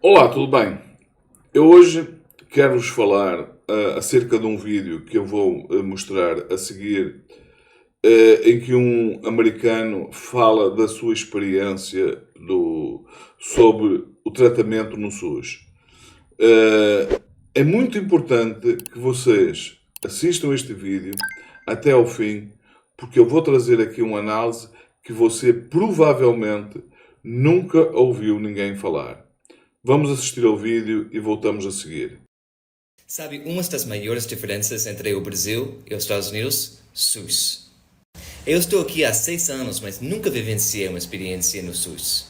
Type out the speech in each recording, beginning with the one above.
Olá, tudo bem? Eu hoje quero-vos falar acerca de um vídeo que eu vou mostrar a seguir, em que um americano fala da sua experiência sobre o tratamento no SUS. É muito importante que vocês assistam este vídeo até ao fim, porque eu vou trazer aqui uma análise que você provavelmente nunca ouviu ninguém falar. Vamos assistir ao vídeo e voltamos a seguir. Sabe, uma das maiores diferenças entre o Brasil e os Estados Unidos? SUS. Eu estou aqui há 6 anos, mas nunca vivenciei uma experiência no SUS.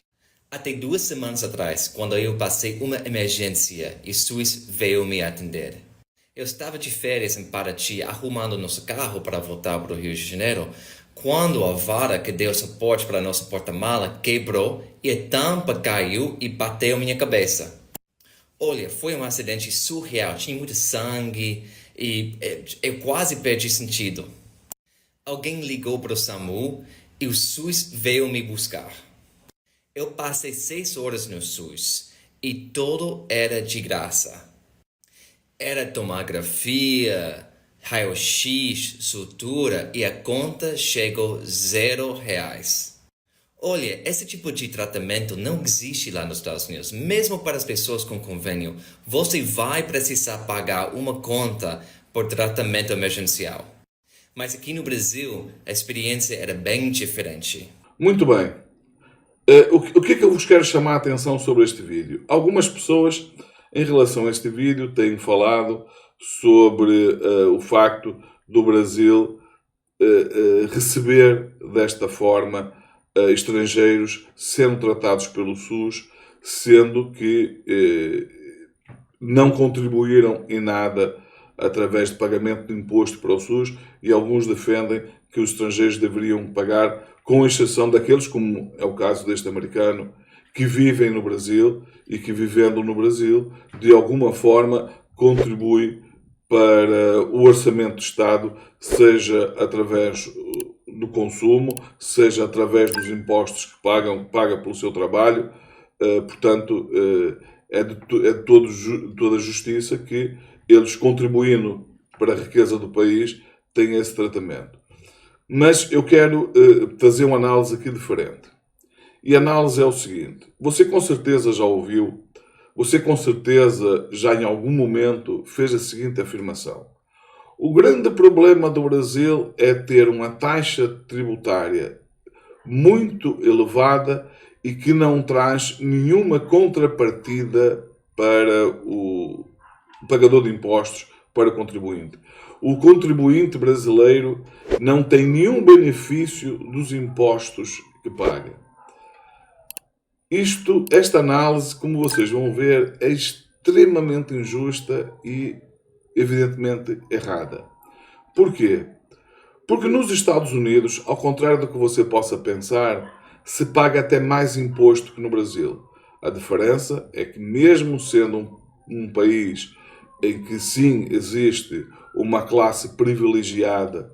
Até 2 semanas atrás, quando eu passei uma emergência e o SUS veio me atender. Eu estava de férias em Paraty arrumando nosso carro para voltar para o Rio de Janeiro, quando a vara que deu suporte para nosso porta-mala quebrou e a tampa caiu e bateu minha cabeça. Olha, foi um acidente surreal, tinha muito sangue e eu quase perdi sentido. Alguém ligou para o SAMU e o SUS veio me buscar. Eu passei 6 horas no SUS e tudo era de graça. Era tomografia, raio-x, sutura e a conta chegou R$0. Olha, esse tipo de tratamento não existe lá nos Estados Unidos. Mesmo para as pessoas com convênio, você vai precisar pagar uma conta por tratamento emergencial. Mas aqui no Brasil, a experiência era bem diferente. Muito bem. O que é que eu vos quero chamar a atenção sobre este vídeo? Algumas pessoas, em relação a este vídeo, têm falado sobre o facto do Brasil receber desta forma estrangeiros sendo tratados pelo SUS, sendo que não contribuíram em nada através de pagamento de imposto para o SUS, e alguns defendem que os estrangeiros deveriam pagar, com exceção daqueles, como é o caso deste americano, que vivem no Brasil e que, vivendo no Brasil, de alguma forma contribui para o orçamento do Estado, seja através do consumo, seja através dos impostos que paga pelo seu trabalho. Portanto, é de toda a justiça que eles, contribuindo para a riqueza do país, têm esse tratamento. Mas eu quero fazer uma análise aqui diferente. E a análise é o seguinte: você com certeza já ouviu, você com certeza já em algum momento fez a seguinte afirmação: o grande problema do Brasil é ter uma taxa tributária muito elevada e que não traz nenhuma contrapartida para o pagador de impostos, para o contribuinte. O contribuinte brasileiro não tem nenhum benefício dos impostos que paga. Esta análise, como vocês vão ver, é extremamente injusta e evidentemente errada. Porquê? Porque nos Estados Unidos, ao contrário do que você possa pensar, se paga até mais imposto que no Brasil. A diferença é que, mesmo sendo um país em que sim existe uma classe privilegiada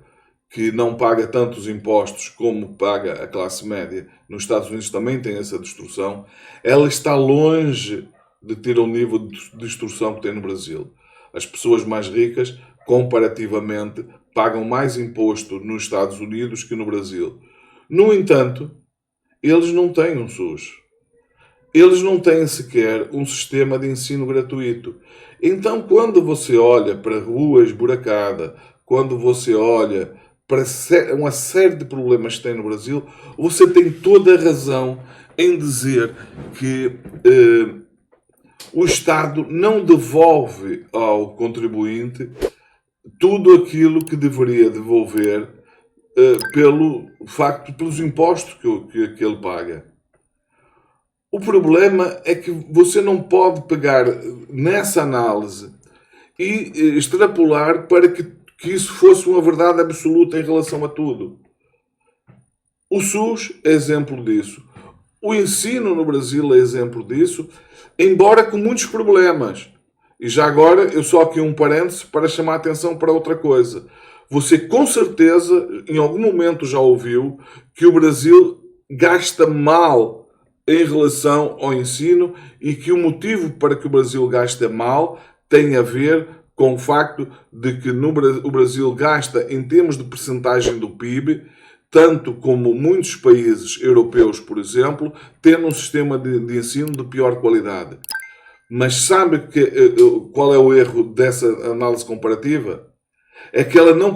que não paga tantos impostos como paga a classe média, nos Estados Unidos também tem essa distorção, ela está longe de ter o nível de distorção que tem no Brasil. As pessoas mais ricas, comparativamente, pagam mais imposto nos Estados Unidos que no Brasil. No entanto, eles não têm um SUS. Eles não têm sequer um sistema de ensino gratuito. Então, quando você olha para a rua esburacada, quando você olha para uma série de problemas que tem no Brasil, você tem toda a razão em dizer que o Estado não devolve ao contribuinte tudo aquilo que deveria devolver pelos impostos que ele paga. O problema é que você não pode pegar nessa análise e extrapolar para que isso fosse uma verdade absoluta em relação a tudo. O SUS é exemplo disso. O ensino no Brasil é exemplo disso, embora com muitos problemas. E já agora, eu só aqui um parêntese para chamar a atenção para outra coisa. Você com certeza, em algum momento já ouviu, que o Brasil gasta mal em relação ao ensino e que o motivo para que o Brasil gaste mal tem a ver com o facto de que o Brasil gasta, em termos de percentagem do PIB, tanto como muitos países europeus, por exemplo, tendo um sistema de ensino de pior qualidade. Mas sabe qual é o erro dessa análise comparativa? É que ela não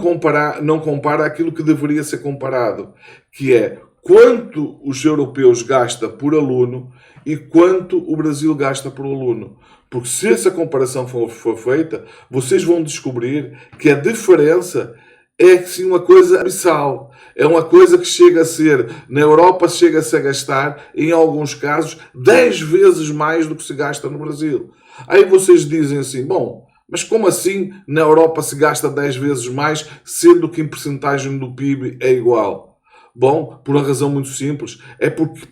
compara aquilo que deveria ser comparado, que é quanto os europeus gastam por aluno e quanto o Brasil gasta por aluno. Porque se essa comparação for feita, vocês vão descobrir que a diferença é sim uma coisa abissal. É uma coisa que chega a ser, na Europa chega-se a gastar, em alguns casos, 10 vezes mais do que se gasta no Brasil. Aí vocês dizem assim, bom, mas como assim na Europa se gasta 10 vezes mais, sendo que em percentagem do PIB é igual? Bom, por uma razão muito simples, é porque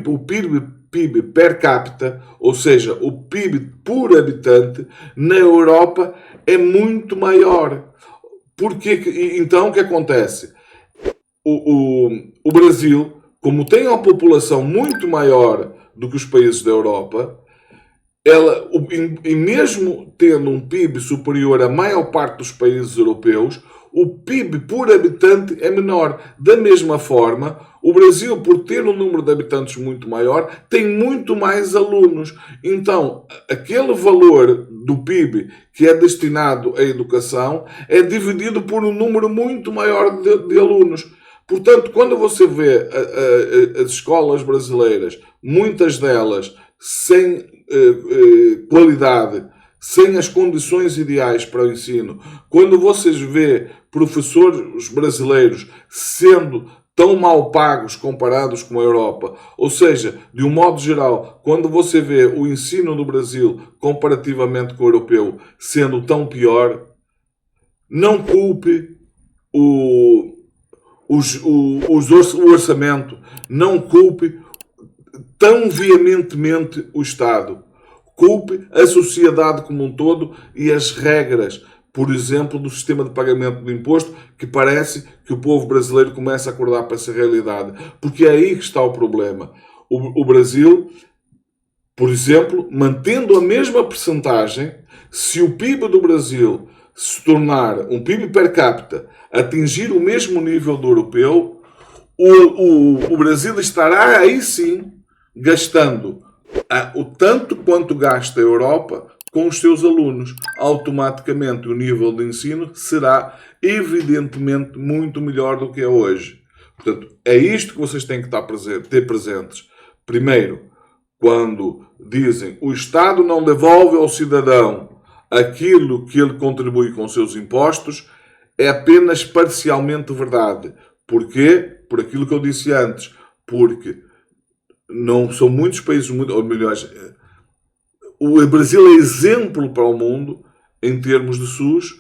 o PIB per capita, ou seja, o PIB por habitante, na Europa é muito maior. Então, o que acontece? O Brasil, como tem uma população muito maior do que os países da Europa, e mesmo tendo um PIB superior à maior parte dos países europeus, o PIB por habitante é menor. Da mesma forma, o Brasil, por ter um número de habitantes muito maior, tem muito mais alunos. Então, aquele valor do PIB que é destinado à educação é dividido por um número muito maior de alunos. Portanto, quando você vê as escolas brasileiras, muitas delas sem qualidade, sem as condições ideais para o ensino, quando vocês vê professores brasileiros sendo tão mal pagos comparados com a Europa, ou seja, de um modo geral, quando você vê o ensino no Brasil comparativamente com o europeu sendo tão pior, não culpe o orçamento, não culpe tão veementemente o Estado. Culpe a sociedade como um todo e as regras, por exemplo, do sistema de pagamento do imposto, que parece que o povo brasileiro começa a acordar para essa realidade. Porque é aí que está o problema. O Brasil, por exemplo, mantendo a mesma percentagem, se o PIB do Brasil se tornar um PIB per capita, atingir o mesmo nível do europeu, o Brasil estará aí sim gastando o tanto quanto gasta a Europa com os seus alunos. Automaticamente o nível de ensino será evidentemente muito melhor do que é hoje. Portanto, é isto que vocês têm que ter presentes. Primeiro, quando dizem o Estado não devolve ao cidadão aquilo que ele contribui com os seus impostos, é apenas parcialmente verdade. Porquê? Por aquilo que eu disse antes. Porque não são muitos países, ou melhor, o Brasil é exemplo para o mundo em termos de SUS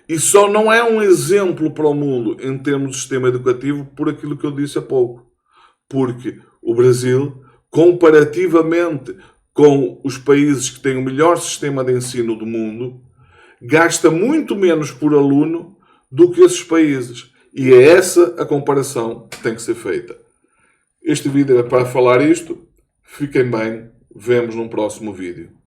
e só não é um exemplo para o mundo em termos de sistema educativo por aquilo que eu disse há pouco. Porque o Brasil, comparativamente com os países que têm o melhor sistema de ensino do mundo, gasta muito menos por aluno do que esses países. E é essa a comparação que tem que ser feita. Este vídeo é para falar isto. Fiquem bem. Vemos num próximo vídeo.